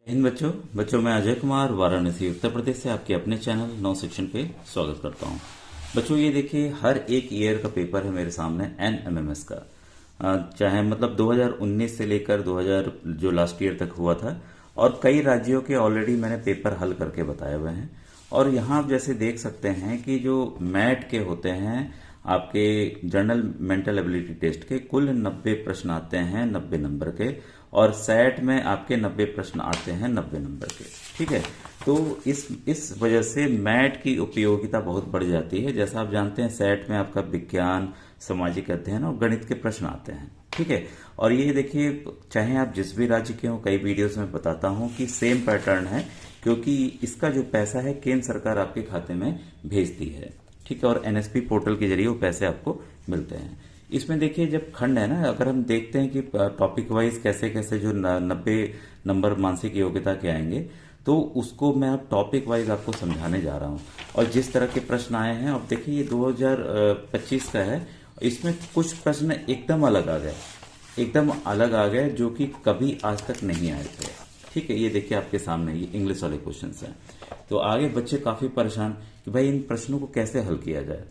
इन बच्चों बच्चों मैं अजय कुमार वाराणसी उत्तर प्रदेश से आपके अपने चैनल नौ सेक्शन पे स्वागत करता हूं। बच्चों ये देखिए, हर एक ईयर का पेपर है मेरे सामने एनएमएमएस का। चाहे मतलब 2019 से लेकर 2000 जो लास्ट ईयर तक हुआ था, और कई राज्यों के ऑलरेडी मैंने पेपर हल करके बताए हुए हैं। और यहाँ आप जैसे देख सकते हैं कि जो मैट के होते हैं, आपके जनरल मेंटल एबिलिटी टेस्ट के कुल 90 प्रश्न आते हैं 90 नंबर के, और सैट में आपके 90 प्रश्न आते हैं 90 नंबर के। ठीक है, तो इस वजह से मैट की उपयोगिता बहुत बढ़ जाती है। जैसा आप जानते हैं, सैट में आपका विज्ञान, सामाजिक अध्ययन और गणित के प्रश्न आते हैं। ठीक है, और ये देखिए, चाहे आप जिस भी राज्य के हों, कई वीडियोस में बताता हूं कि सेम पैटर्न है, क्योंकि इसका जो पैसा है केंद्र सरकार आपके खाते में भेजती है। ठीक है, और एनएसपी पोर्टल के जरिए वो पैसे आपको मिलते हैं। इसमें देखिए, जब खंड है ना, अगर हम देखते हैं कि टॉपिक वाइज कैसे कैसे जो 90 नंबर मानसिक योग्यता के आएंगे, तो उसको मैं अब टॉपिक वाइज आपको समझाने जा रहा हूँ। और जिस तरह के प्रश्न आए हैं, अब देखिए ये 2025 का है, इसमें कुछ प्रश्न एकदम अलग आ गए, एकदम अलग आ गए, जो कि कभी आज तक नहीं आए थे। ठीक है, ये देखिए आपके सामने ये इंग्लिश वाले क्वेश्चंस हैं। तो आगे बच्चे काफी परेशान कि भाई इन प्रश्नों को कैसे हल किया जाए।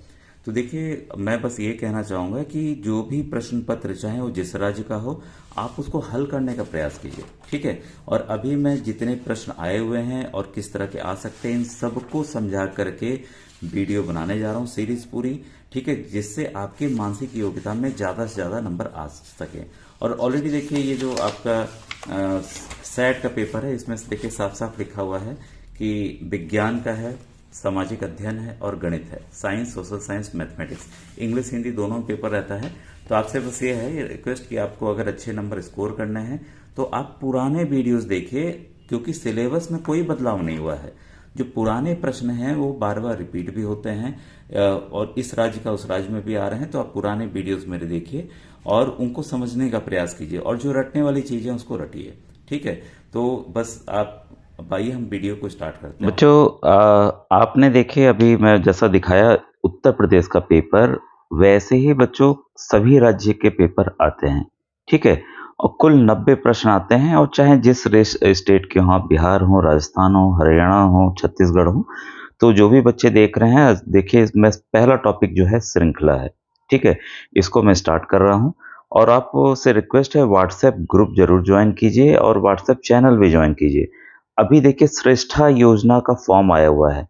तो देखिए, मैं बस ये कहना चाहूंगा कि जो भी प्रश्न पत्र चाहे वो जिस राज्य का हो, आप उसको हल करने का प्रयास कीजिए। ठीक है, और अभी मैं जितने प्रश्न आए हुए हैं और किस तरह के आ सकते हैं, इन सबको समझा करके वीडियो बनाने जा रहा हूँ, सीरीज पूरी। ठीक है, जिससे आपके मानसिक योग्यता में ज्यादा से ज्यादा नंबर आ सके। और ऑलरेडी देखिए, ये जो आपका सैट का पेपर है, इसमें से देखिए साफ साफ लिखा हुआ है कि विज्ञान का है, सामाजिक अध्ययन है और गणित है, science, social science, mathematics, English Hindi दोनों पेपर रहता है। तो आपसे बस ये है, ये रिक्वेस्ट कि आपको अगर अच्छे नंबर स्कोर करने हैं तो आप पुराने वीडियोस देखिए, क्योंकि सिलेबस में कोई बदलाव नहीं हुआ है। जो पुराने प्रश्न हैं वो बार बार रिपीट भी होते हैं, और इस राज्य का उस राज्य में भी आ रहे हैं। तो आप पुराने वीडियोस मेरे देखिए और उनको समझने का प्रयास कीजिए, और जो रटने वाली चीजें उसको रटिए। ठीक है, तो बस आप, अब आइए हम वीडियो को स्टार्ट करते हैं। बच्चों, आपने देखे अभी मैं जैसा दिखाया उत्तर प्रदेश का पेपर, वैसे ही बच्चों सभी राज्य के पेपर आते हैं। ठीक है, और कुल 90 प्रश्न आते हैं, और चाहे जिस स्टेट के हों, बिहार हो, राजस्थान हो, हरियाणा हो, छत्तीसगढ़ हो, तो जो भी बच्चे देख रहे हैं, देखिए इसमें पहला टॉपिक जो है श्रृंखला है। ठीक है, इसको मैं स्टार्ट कर रहा हूँ, और आपसे रिक्वेस्ट है व्हाट्सएप ग्रुप जरूर ज्वाइन कीजिए और व्हाट्सएप चैनल भी ज्वाइन कीजिए। अभी देखिए श्रेष्ठा योजना का फॉर्म आया हुआ है।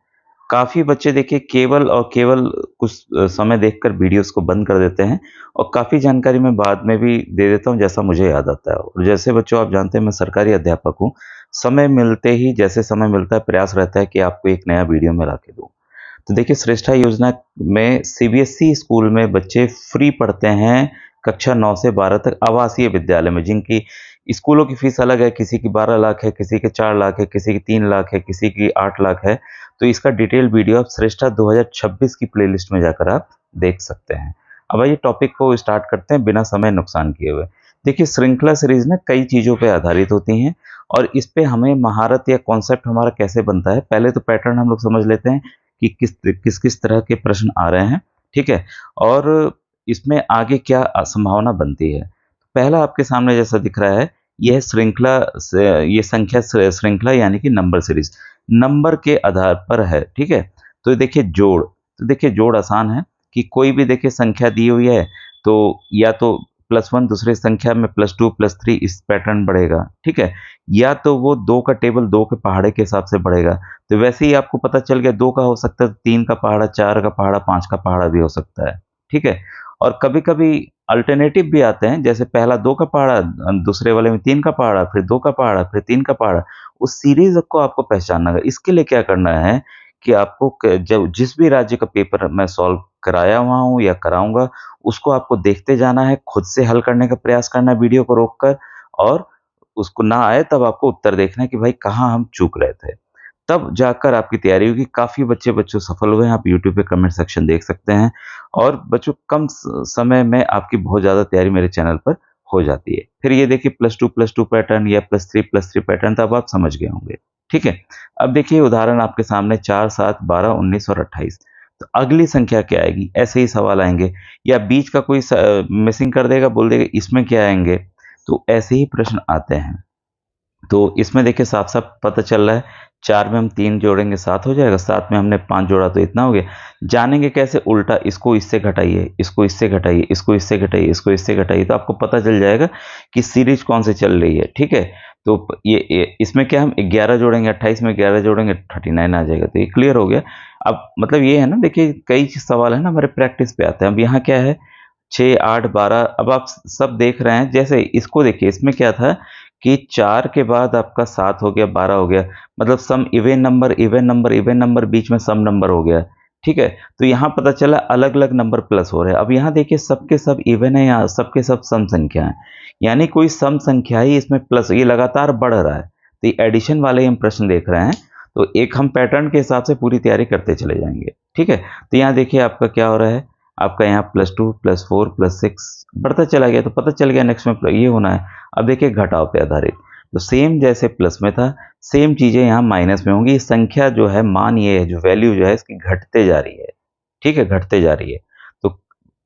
काफी बच्चे देखिए केवल और केवल कुछ समय देखकर वीडियोस को बंद कर देते हैं, और काफी जानकारी मैं बाद में भी दे देता हूं जैसा मुझे याद आता है। और जैसे बच्चों आप जानते हैं, मैं सरकारी अध्यापक हूं, समय मिलते ही, जैसे समय मिलता है, प्रयास रहता है कि आपको एक नया वीडियो में ला के दूं। तो देखिए श्रेष्ठा योजना में सीबीएसई स्कूल में बच्चे फ्री पढ़ते हैं कक्षा 9 से 12 तक आवासीय विद्यालय में, जिनकी स्कूलों की फीस अलग है, किसी की 12 लाख है, किसी के 4 लाख है, किसी की 3 लाख है, किसी की 8 लाख है। तो इसका डिटेल वीडियो आप श्रेष्ठा 2026 की प्लेलिस्ट में जाकर आप देख सकते हैं। अब आइए टॉपिक को स्टार्ट करते हैं बिना समय नुकसान किए हुए। देखिए श्रृंखला सीरीज ना कई चीजों पर आधारित होती हैं, और इस पे हमें महारत या कॉन्सेप्ट हमारा कैसे बनता है, पहले तो पैटर्न हम लोग समझ लेते हैं कि किस किस तरह के प्रश्न आ रहे हैं। ठीक है, और इसमें आगे क्या संभावना बनती है। पहला आपके सामने जैसा दिख रहा है, यह श्रृंखला ये संख्या श्रृंखला यानी कि नंबर सीरीज नंबर के आधार पर है। ठीक है, तो देखिए जोड़, तो देखिए जोड़ आसान है कि कोई भी देखिए संख्या दी हुई है, तो या तो +1 दूसरी संख्या में +2 +3 इस पैटर्न बढ़ेगा। ठीक है, या तो वो 2 का टेबल 2 के पहाड़े के हिसाब से बढ़ेगा। तो वैसे ही आपको पता चल गया 2 का हो सकता है, 3 का पहाड़ा, 4 का पहाड़ा, 5 का पहाड़ा भी हो सकता है। ठीक है, और कभी कभी अल्टरनेटिव भी आते हैं, जैसे पहला 2 का पहाड़ा, दूसरे वाले में 3 का पहाड़ा, फिर 2 का पहाड़ा, फिर 3 का पहाड़ा। उस सीरीज को आपको पहचानना है। इसके लिए क्या करना है कि आपको जब जिस भी राज्य का पेपर मैं सॉल्व कराया हुआ हूँ या कराऊंगा, उसको आपको देखते जाना है, खुद से हल करने का प्रयास करना है वीडियो को रोककर, और उसको ना आए तब आपको उत्तर देखना है कि भाई कहाँ हम चूक रहे थे, तब जाकर आपकी तैयारी होगी। काफी बच्चों सफल हुए हैं, आप यूट्यूब पे कमेंट सेक्शन देख सकते हैं। और बच्चों कम समय में आपकी बहुत ज्यादा तैयारी मेरे चैनल पर हो जाती है। फिर ये देखिए +2 पैटर्न या +3 पैटर्न, तब आप समझ गए होंगे। ठीक है, अब देखिए उदाहरण आपके सामने 4, 7, 12, 19 और 28। तो अगली संख्या क्या आएगी, ऐसे ही सवाल आएंगे, या बीच का कोई मिसिंग कर देगा, बोल देगा इसमें क्या आएंगे। तो ऐसे ही प्रश्न आते हैं। तो इसमें देखिए साफ साफ पता चल रहा है, 4 में हम 3 जोड़ेंगे 7 हो जाएगा, 7 में हमने 5 जोड़ा तो इतना हो गया। जानेंगे कैसे? उल्टा, इसको इससे घटाइए, इसको इससे घटाइए, इसको इससे घटाइए, इसको इससे घटाइए, तो आपको पता चल जाएगा कि सीरीज कौन से चल रही है। ठीक है, तो ये इसमें क्या हम 11 जोड़ेंगे, 28 में 11 जोड़ेंगे 39 आ जाएगा, तो ये क्लियर हो गया। अब मतलब ये है ना, देखिए कई सवाल है ना हमारे प्रैक्टिस पे आते हैं। अब यहाँ क्या है, 6, 8, 12, अब आप सब देख रहे हैं। जैसे इसको देखिए, इसमें क्या था कि 4 के बाद आपका 7 हो गया, 12 हो गया, मतलब sum even number, even number, even number, बीच में सम नंबर हो गया। ठीक है, तो यहाँ पता चला अलग अलग नंबर प्लस हो रहे हैं। अब यहाँ देखिए सबके सब इवन है, यहाँ सबके सब सम संख्या है, यानी कोई सम संख्या ही इसमें प्लस, ये लगातार बढ़ रहा है। तो ये एडिशन वाले हम प्रश्न देख रहे हैं, तो एक हम पैटर्न के हिसाब से पूरी तैयारी करते चले जाएंगे। ठीक है, तो यहाँ देखिए आपका क्या हो रहा है, आपका यहाँ +2, +4, +6 बढ़ता चला गया, तो पता चल गया नेक्स्ट में ये होना है। अब देखिए घटाव पे आधारित, तो सेम जैसे प्लस में था, सेम चीजें यहाँ माइनस में होंगी। संख्या जो है, मान ये है, जो वैल्यू जो है इसकी घटते जा रही है। ठीक है, घटते जा रही है, तो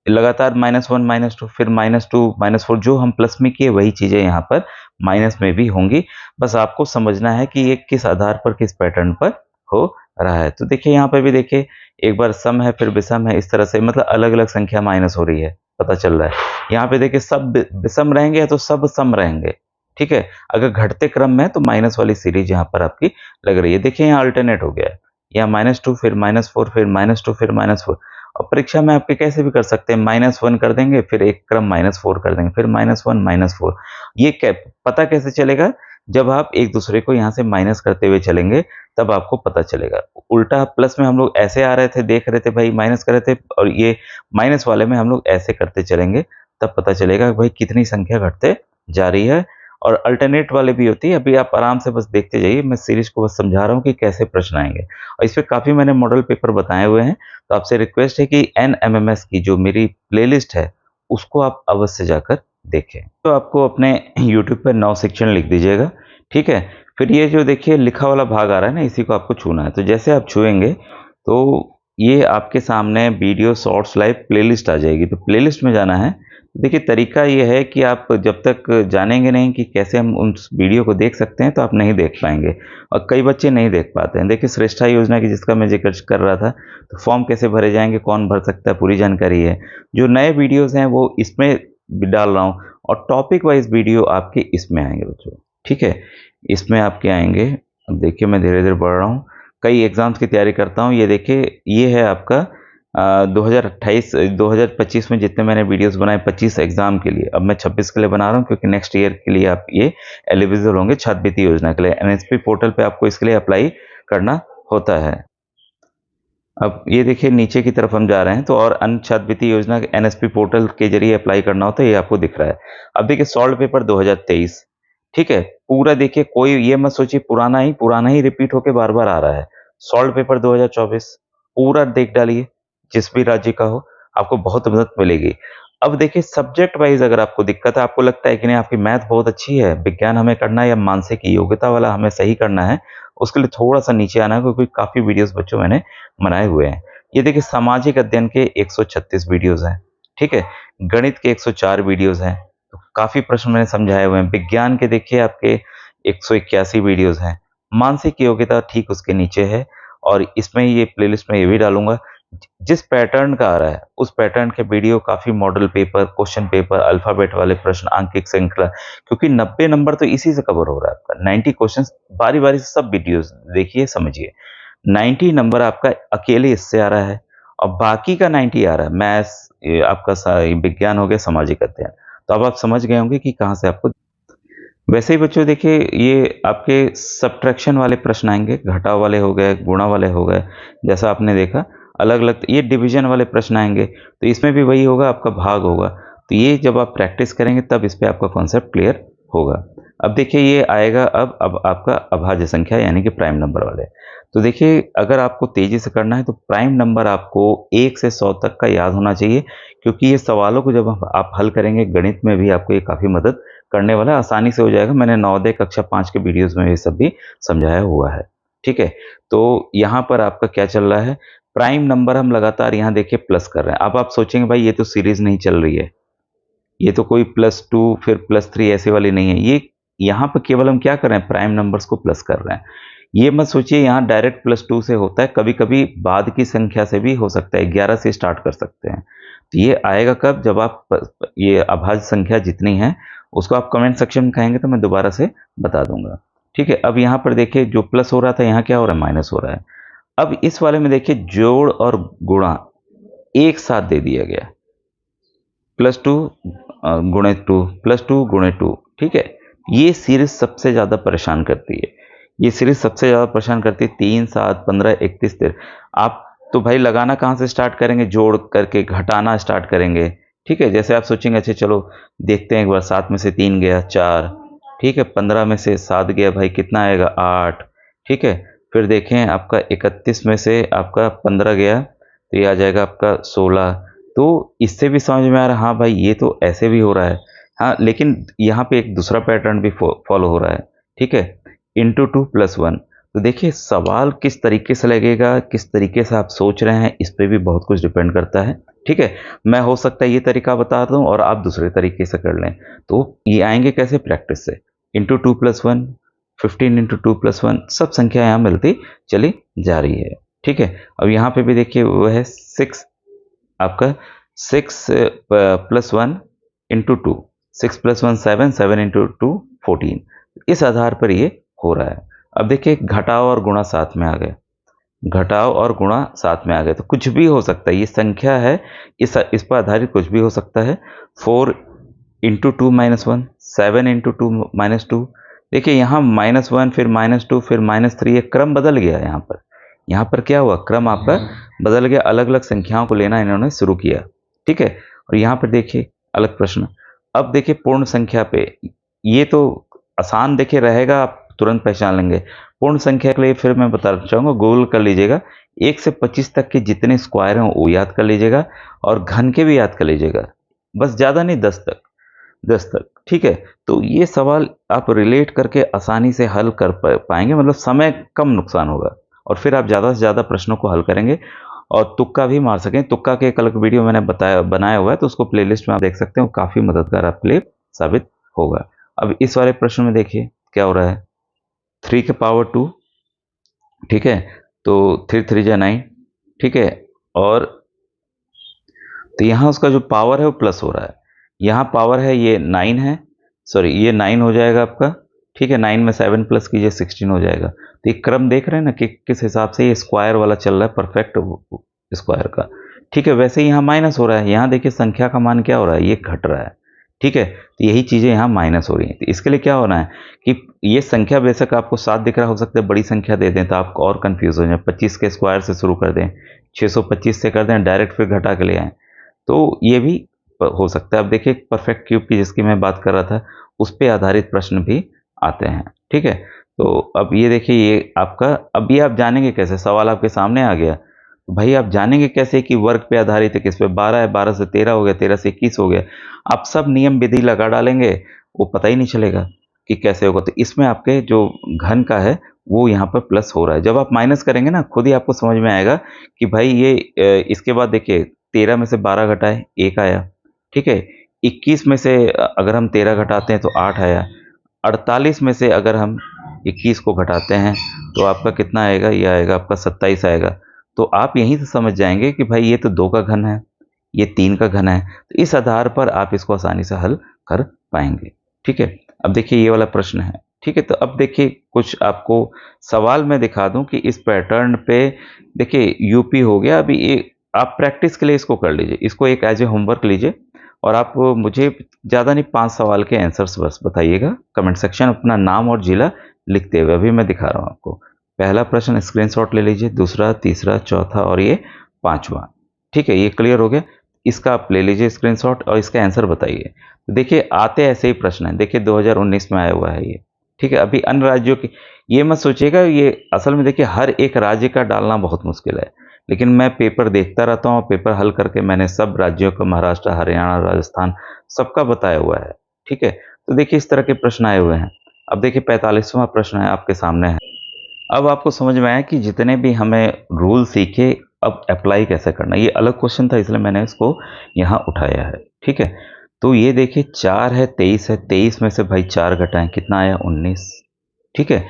लगातार -1, -2, फिर -2, -4, जो हम प्लस में किए वही चीजें यहाँ पर माइनस में भी होंगी। बस आपको समझना है कि ये किस आधार पर, किस पैटर्न पर हो रहा है। तो देखिए यहाँ पर भी देखिए, एक बार सम है फिर विषम है, इस तरह से मतलब अलग अलग संख्या माइनस हो रही है, पता चल रहा है। यहाँ पे देखिए सब विषम रहेंगे तो सब सम रहेंगे। ठीक है, अगर घटते क्रम में तो माइनस वाली सीरीज यहाँ पर आपकी लग रही है। देखिए यहाँ अल्टरनेट हो गया है, यहाँ -2 फिर -4 फिर -2 फिर -4। और परीक्षा में आपके कैसे भी कर सकते हैं, -1 कर देंगे, फिर एक क्रम -4 कर देंगे, फिर -1 -4। ये पता कैसे चलेगा? जब आप एक दूसरे को यहाँ से माइनस करते हुए चलेंगे, तब आपको पता चलेगा। उल्टा प्लस में हम लोग ऐसे आ रहे थे, देख रहे थे भाई माइनस कर रहे थे, और ये माइनस वाले में हम लोग ऐसे करते चलेंगे, तब पता चलेगा भाई कितनी संख्या घटते जा रही है। और अल्टरनेट वाले भी होती है, अभी आप आराम से बस देखते जाइए, मैं सीरीज को बस समझा रहा हूँ कि कैसे प्रश्न आएंगे। और इस पे काफी मैंने मॉडल पेपर बताए हुए हैं, तो आपसे रिक्वेस्ट है कि NMMS की जो मेरी प्लेलिस्ट है उसको आप अवश्य जाकर देखें। तो आपको अपने YouTube पर नव शिक्षण लिख दीजिएगा। ठीक है, फिर ये जो देखिए लिखा वाला भाग आ रहा है ना, इसी को आपको छूना है। तो जैसे आप छुएंगे तो ये आपके सामने वीडियो शॉर्ट्स लाइव प्लेलिस्ट आ जाएगी। तो प्लेलिस्ट में जाना है। देखिए तरीका ये है कि आप जब तक जानेंगे नहीं कि कैसे हम उस वीडियो को देख सकते हैं, तो आप नहीं देख पाएंगे, और कई बच्चे नहीं देख पाते हैं। देखिए श्रेष्ठा योजना की जिसका मैं जिक्र कर रहा था, तो फॉर्म कैसे भरे जाएंगे, कौन भर सकता है, पूरी जानकारी है। जो नए वीडियोस हैं वो इसमें डाल रहा हूँ, और टॉपिक वाइज वीडियो आपके इसमें आएंगे बच्चों। ठीक है, इसमें आपके आएंगे। अब देखिए मैं धीरे धीरे बढ़ रहा हूँ, कई एग्जाम्स की तैयारी करता हूँ। ये देखिए ये है आपका 2028 2025 में जितने मैंने वीडियोस बनाए 25 एग्जाम के लिए, अब मैं 26 के लिए बना रहा हूँ, क्योंकि नेक्स्ट ईयर के लिए आप ये एलिजिबल होंगे छात्रवृत्ति योजना के लिए। NSP पोर्टल पे आपको इसके लिए अप्लाई करना होता है। अब ये देखिए नीचे की तरफ हम जा रहे हैं, तो और अन्य छात्रवृत्ति योजना NSP पोर्टल के जरिए अप्लाई करना होता है, ये आपको दिख रहा है। अब देखिए सॉल्व पेपर 2023, ठीक है, पूरा देखिए, कोई ये मत सोचिए पुराना ही रिपीट होके बार बार आ रहा है। सॉल्व पेपर 2024 पूरा देख डालिए, जिस भी राज्य का हो, आपको बहुत मदद मिलेगी। अब देखिए सब्जेक्ट वाइज अगर आपको दिक्कत है, आपको लगता है कि नहीं आपकी मैथ बहुत अच्छी है, विज्ञान हमें करना है, या मानसिक योग्यता वाला हमें सही करना है, उसके लिए थोड़ा सा नीचे आना है, क्योंकि काफी वीडियोस बच्चों मैंने बनाए हुए हैं। ये देखिए सामाजिक अध्ययन के 136 वीडियोस हैं। ठीक है, गणित के 104 वीडियोस हैं, तो काफी प्रश्न मैंने समझाए हुए हैं। विज्ञान के देखिए आपके 181 वीडियोस हैं। मानसिक योग्यता ठीक उसके नीचे है, और इसमें ये प्लेलिस्ट में ये भी डालूंगा। जिस पैटर्न का आ रहा है उस पैटर्न के वीडियो, काफी model paper, question paper, alphabet वाले प्रश्न, अंकित श्रृंखला, क्योंकि 90 नंबर तो इसी से कवर हो रहा है आपका। 90 क्वेश्चन बारी बारी से सब वीडियोस देखिए, समझिए। 90 नंबर आपका अकेले इससे आ रहा है, और बाकी का 90 आ रहा है मैथ्स, आपका विज्ञान हो गया, सामाजिक अध्ययन। तो अब आप समझ गए होंगे कि कहाँ से आपको। वैसे ही बच्चों देखिए ये आपके सब्ट्रैक्शन वाले प्रश्न आएंगे, घटाव वाले हो गए, गुणा वाले हो गए, जैसा आपने देखा अलग अलग। ये डिवीजन वाले प्रश्न आएंगे, तो इसमें भी वही होगा, आपका भाग होगा। तो ये जब आप प्रैक्टिस करेंगे तब इस पे आपका कॉन्सेप्ट क्लियर होगा। अब देखिए ये आएगा अब आपका अभाज्य संख्या, यानी कि प्राइम नंबर वाले। तो देखिए अगर आपको तेजी से करना है तो प्राइम नंबर आपको 1 से 100 तक का याद होना चाहिए, क्योंकि ये सवालों को जब आप हल करेंगे गणित में भी आपको ये काफ़ी मदद करने वाला है, आसानी से हो जाएगा। मैंने नवोदय कक्षा 5 के वीडियोस में ये सब भी समझाया हुआ है। ठीक है, तो यहाँ पर आपका क्या चल रहा है, प्राइम नंबर हम लगातार यहाँ देखिए प्लस कर रहे हैं। अब आप सोचेंगे भाई ये तो सीरीज नहीं चल रही है, ये तो कोई +2 फिर +3 ऐसे वाली नहीं है, ये यहाँ पर केवल हम क्या कर रहे हैं, प्राइम नंबर्स को प्लस कर रहे हैं। ये मत सोचिए यहाँ डायरेक्ट +2 से होता है, कभी कभी बाद की संख्या से भी हो सकता है, 11 से स्टार्ट कर सकते हैं। तो ये आएगा कब, जब आप ये अभाज्य संख्या जितनी है उसको आप कमेंट सेक्शन में कहेंगे तो मैं दोबारा से बता दूंगा। ठीक है, अब यहाँ पर देखिए जो प्लस हो रहा था यहाँ क्या हो रहा है, माइनस हो रहा है। अब इस वाले में देखिए जोड़ और गुणा एक साथ दे दिया गया, +2 गुणे 2 +2 गुणे 2। ठीक है, ये सीरीज सबसे ज्यादा परेशान करती है, ये सीरीज सबसे ज्यादा परेशान करती है। 3 7 15 31 13। आप तो भाई लगाना कहाँ से स्टार्ट करेंगे, जोड़ करके घटाना स्टार्ट करेंगे। ठीक है, जैसे आप सोचेंगे अच्छा चलो देखते हैं एक बार, 7 में से 3 गया 4, ठीक है, 15 में से 7 गया भाई कितना आएगा 8। ठीक है, फिर देखें आपका 31 में से आपका 15 गया तो ये आ जाएगा आपका 16। तो इससे भी समझ में आ रहा है हाँ भाई ये तो ऐसे भी हो रहा है। हाँ, लेकिन यहाँ पे एक दूसरा पैटर्न भी फॉलो हो रहा है। ठीक है, इंटू 2 + 1। तो देखिए सवाल किस तरीके से लगेगा, किस तरीके से आप सोच रहे हैं, इस पे भी बहुत कुछ डिपेंड करता है। ठीक है, मैं हो सकता है ये तरीका बता दूं और आप दूसरे तरीके से कर लें। तो ये आएंगे कैसे, प्रैक्टिस से। इंटू 2 + 1, 15 इंटू 2 + 1, सब संख्या यहाँ मिलती चली जा रही है। ठीक है, अब यहाँ पे भी देखिए वो है 6, आपका 6 + 1 इंटू 2, 6 + 1 7, 7 इंटू 2 14। इस आधार पर ये हो रहा है। अब देखिए घटाव और गुणा साथ में आ गए, घटाव और गुणा साथ में आ गए तो कुछ भी हो सकता है, ये संख्या है, इस पर आधारित कुछ भी हो सकता है। 4 इंटू 2 - 1, 7 इंटू 2 - 2। देखिए यहाँ -1 फिर -2 फिर -3, ये क्रम बदल गया। यहाँ पर क्या हुआ, क्रम आपका बदल गया, अलग अलग संख्याओं को लेना इन्होंने शुरू किया। ठीक है, और यहाँ पर देखिए अलग प्रश्न। अब देखिए पूर्ण संख्या पे, ये तो आसान देखिए रहेगा, आप तुरंत पहचान लेंगे। पूर्ण संख्या के लिए फिर मैं बताना चाहूंगा, गूगल कर लीजिएगा, 1 से 25 तक के जितने स्क्वायर हैं वो याद कर लीजिएगा और घन के भी याद कर लीजिएगा, बस ज्यादा नहीं, 10 तक, 10 तक। ठीक है, तो ये सवाल आप रिलेट करके आसानी से हल कर पाएंगे, मतलब समय कम नुकसान होगा और फिर आप ज़्यादा से ज़्यादा प्रश्नों को हल करेंगे और तुक्का भी मार सकें। तुक्का के एक अलग वीडियो मैंने बनाया हुआ है, तो उसको प्लेलिस्ट में आप देख सकते हैं, वो काफ़ी मददगार आपके लिए साबित होगा। अब इस वाले प्रश्न में देखिए क्या हो रहा है, 3 के पावर 2। ठीक है, तो 3 3 जा 9। ठीक है, और तो यहाँ उसका जो पावर है वो प्लस हो रहा है, यहाँ पावर है ये 9 है, सॉरी ये 9 हो जाएगा आपका। ठीक है, 9 में 7 प्लस कीजिए 16 हो जाएगा। तो ये क्रम देख रहे हैं ना कि किस हिसाब से ये स्क्वायर वाला चल रहा है, परफेक्ट स्क्वायर का। ठीक है, वैसे ही यहाँ माइनस हो रहा है, यहाँ देखिए संख्या का मान क्या हो रहा है, ये घट रहा है। ठीक है, तो यही चीजें यहाँ माइनस हो रही हैं। तो इसके लिए क्या होना है कि ये संख्या बेशक आपको 7 दिख रहा हो सकता है, बड़ी संख्या दे दें तो आप और कंफ्यूज हो जाए। 25 के स्क्वायर से शुरू कर दें, 625 से कर दें, डायरेक्ट फिर घटा के ले आए, तो ये भी हो सकता है। अब देखिए परफेक्ट क्यूब की जिसकी मैं बात कर रहा था, उस पर आधारित प्रश्न भी आते हैं। ठीक है, तो अब ये देखिए ये आपका, अब ये आप जानेंगे कैसे, सवाल आपके सामने आ गया, तो भाई आप जानेंगे कैसे कि वर्ग पे आधारित है, किस पे, 12 है, 12 से 13 हो गया, 13 से 21 हो गया। आप सब नियम विधि लगा डालेंगे, वो पता ही नहीं चलेगा कि कैसे होगा। तो इसमें आपके जो घन का है वो यहाँ पर प्लस हो रहा है। जब आप माइनस करेंगे ना, खुद ही आपको समझ में आएगा कि भाई ये इसके बाद देखिए 13 में से 12 घटाए 1 आया। ठीक है, 21 में से अगर हम 13 घटाते हैं तो 8 आया। 48 में से अगर हम 21 को घटाते हैं तो आपका कितना आएगा, ये आएगा आपका 27 आएगा। तो आप यहीं से समझ जाएंगे कि भाई ये तो 2 का घन है, ये 3 का घन है। तो इस आधार पर आप इसको आसानी से हल कर पाएंगे। ठीक है, अब देखिए ये वाला प्रश्न है। ठीक है, तो अब देखिए कुछ आपको सवाल मैं दिखा दूं कि इस पैटर्न पे देखिए यूपी हो गया। अभी ये आप प्रैक्टिस के लिए इसको कर लीजिए, इसको एक एज ए होमवर्क लीजिए और आप मुझे ज़्यादा नहीं 5 सवाल के आंसर्स बस बताइएगा कमेंट सेक्शन, अपना नाम और जिला लिखते हुए। अभी मैं दिखा रहा हूँ आपको। पहला प्रश्न स्क्रीनशॉट ले लीजिए, दूसरा, तीसरा, चौथा और ये 5वां। ठीक है, ये क्लियर हो गया। इसका आप ले लीजिए स्क्रीनशॉट और इसका आंसर बताइए। देखिए आते ऐसे ही प्रश्न है, देखिए 2019 में आया हुआ है ये। ठीक है, अभी अन्य राज्यों की ये मत सोचिएगा, ये असल में देखिए हर एक राज्य का डालना बहुत मुश्किल है, लेकिन मैं पेपर देखता रहता हूँ, पेपर हल करके मैंने सब राज्यों का, महाराष्ट्र, हरियाणा, राजस्थान, सबका बताया हुआ है। ठीक है, तो देखिए इस तरह के प्रश्न आए हुए हैं। अब देखिए 45वां प्रश्न है आपके सामने है। अब आपको समझ में आया कि जितने भी हमें रूल सीखे अब अप्लाई कैसे करना, ये अलग क्वेश्चन था इसलिए मैंने इसको यहाँ उठाया है। ठीक है, तो ये देखिए 4 है, 23 है, 23 में से भाई 4 घटाएं कितना आया 19। ठीक है,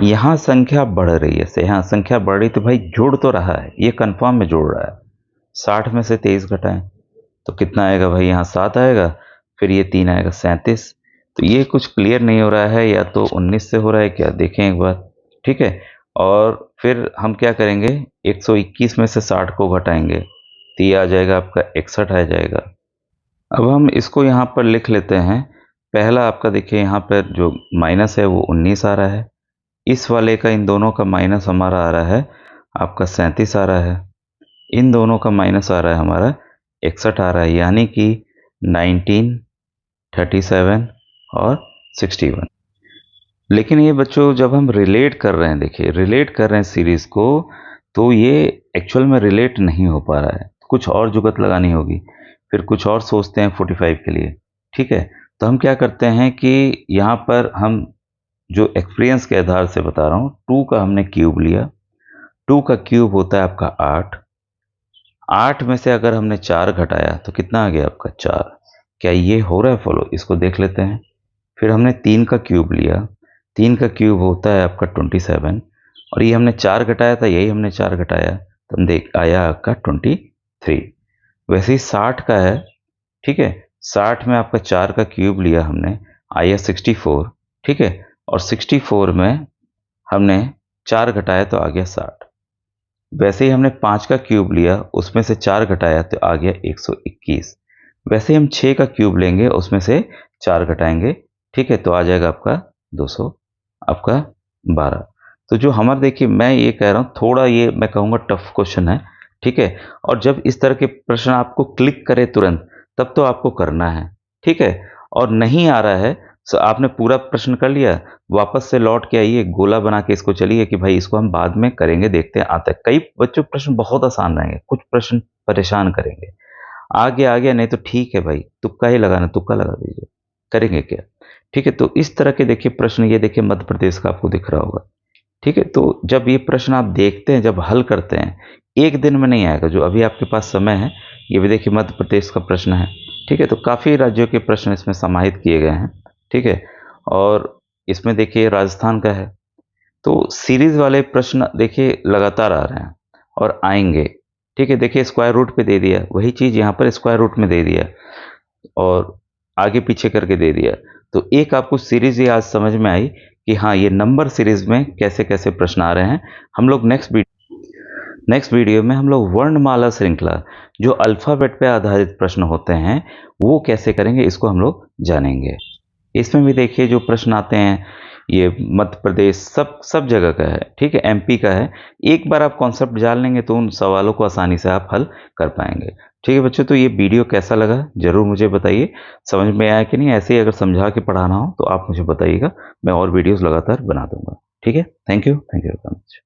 यहाँ संख्या बढ़ रही है, से यहाँ संख्या बढ़ रही तो भाई जुड़ तो रहा है, ये कंफर्म में जुड़ रहा है। 60 में से 23 घटाएं तो कितना आएगा भाई, यहाँ 7 आएगा, फिर ये 3 आएगा 37। तो ये कुछ क्लियर नहीं हो रहा है, या तो 19 से हो रहा है क्या, देखें एक बार। ठीक है, और फिर हम क्या करेंगे, 121 में से 60 को घटाएंगे तो ये आ जाएगा आपका 61 आ जाएगा। अब हम इसको यहाँ पर लिख लेते हैं। पहला आपका देखिए यहाँ पर जो माइनस है वो 19 आ रहा है, इस वाले का इन दोनों का माइनस हमारा आ रहा है आपका 37 आ रहा है, इन दोनों का माइनस आ रहा है हमारा 61 आ रहा है, यानी कि 19, 37 और 61। लेकिन ये बच्चों जब हम रिलेट कर रहे हैं, देखिए रिलेट कर रहे हैं सीरीज को, तो ये एक्चुअल में रिलेट नहीं हो पा रहा है, कुछ और जुगत लगानी होगी, फिर कुछ और सोचते हैं 45 के लिए। ठीक है, तो हम क्या करते हैं कि यहाँ पर हम जो एक्सपीरियंस के आधार से बता रहा हूँ, 2 का हमने क्यूब लिया, 2 का क्यूब होता है आपका 8, 8 में से अगर हमने 4 घटाया तो कितना आ गया आपका 4। क्या ये हो रहा है फॉलो, इसको देख लेते हैं। फिर हमने 3 का क्यूब लिया, 3 का क्यूब होता है आपका 27, और ये हमने 4 घटाया था, यही हमने 4 घटाया तो हम देख आया आपका 23। वैसे ही 60 का है। ठीक है, 60 में आपका 4 का क्यूब लिया हमने, आया 64। ठीक है, और 64 में हमने 4 घटाया तो आ गया 60। वैसे ही हमने 5 का क्यूब लिया, उसमें से 4 घटाया तो आ गया 121। वैसे ही हम 6 का क्यूब लेंगे, उसमें से 4 घटाएंगे, ठीक है, तो आ जाएगा आपका 200 आपका 12। तो जो हमारा देखिए, मैं ये कह रहा हूँ थोड़ा ये मैं कहूँगा टफ क्वेश्चन है। ठीक है, और जब इस तरह के प्रश्न आपको क्लिक करे तुरंत, तब तो आपको करना है। ठीक है, और नहीं आ रहा है तो आपने पूरा प्रश्न कर लिया, वापस से लौट के आइए, गोला बना के इसको चलिए कि भाई इसको हम बाद में करेंगे, देखते हैं आता है। कई बच्चों प्रश्न बहुत आसान रहेंगे, कुछ प्रश्न परेशान करेंगे। आ गया नहीं तो ठीक है भाई, तुक्का ही लगाना, तुक्का लगा दीजिए, करेंगे क्या। ठीक है, तो इस तरह के देखिए प्रश्न, ये देखिए मध्य प्रदेश का आपको दिख रहा होगा। ठीक है, तो जब ये प्रश्न आप देखते हैं, जब हल करते हैं, एक दिन में नहीं आएगा, जो अभी आपके पास समय है, ये भी देखिए मध्य प्रदेश का प्रश्न है। ठीक है, तो काफ़ी राज्यों के प्रश्न इसमें समाहित किए गए हैं। ठीक है, और इसमें देखिए राजस्थान का है। तो सीरीज वाले प्रश्न देखिए लगातार आ रहे हैं और आएंगे। ठीक है, देखिए स्क्वायर रूट पे दे दिया, वही चीज़ यहाँ पर स्क्वायर रूट में दे दिया और आगे पीछे करके दे दिया। तो एक आपको सीरीज ये आज समझ में आई कि हाँ, ये नंबर सीरीज में कैसे कैसे प्रश्न आ रहे हैं। हम लोग नेक्स्ट वीडियो में हम लोग वर्णमाला श्रृंखला, जो अल्फ़ाबेट पे आधारित प्रश्न होते हैं, वो कैसे करेंगे, इसको हम लोग जानेंगे। इसमें भी देखिए जो प्रश्न आते हैं, ये मध्य प्रदेश सब जगह का है। ठीक है, एमपी का है। एक बार आप कॉन्सेप्ट जान लेंगे तो उन सवालों को आसानी से आप हल कर पाएंगे। ठीक है बच्चों, तो ये वीडियो कैसा लगा ज़रूर मुझे बताइए, समझ में आया कि नहीं। ऐसे ही अगर समझा के पढ़ाना हो तो आप मुझे बताइएगा, मैं और वीडियोस लगातार बना दूंगा। ठीक है, थैंक यू वेरी मच।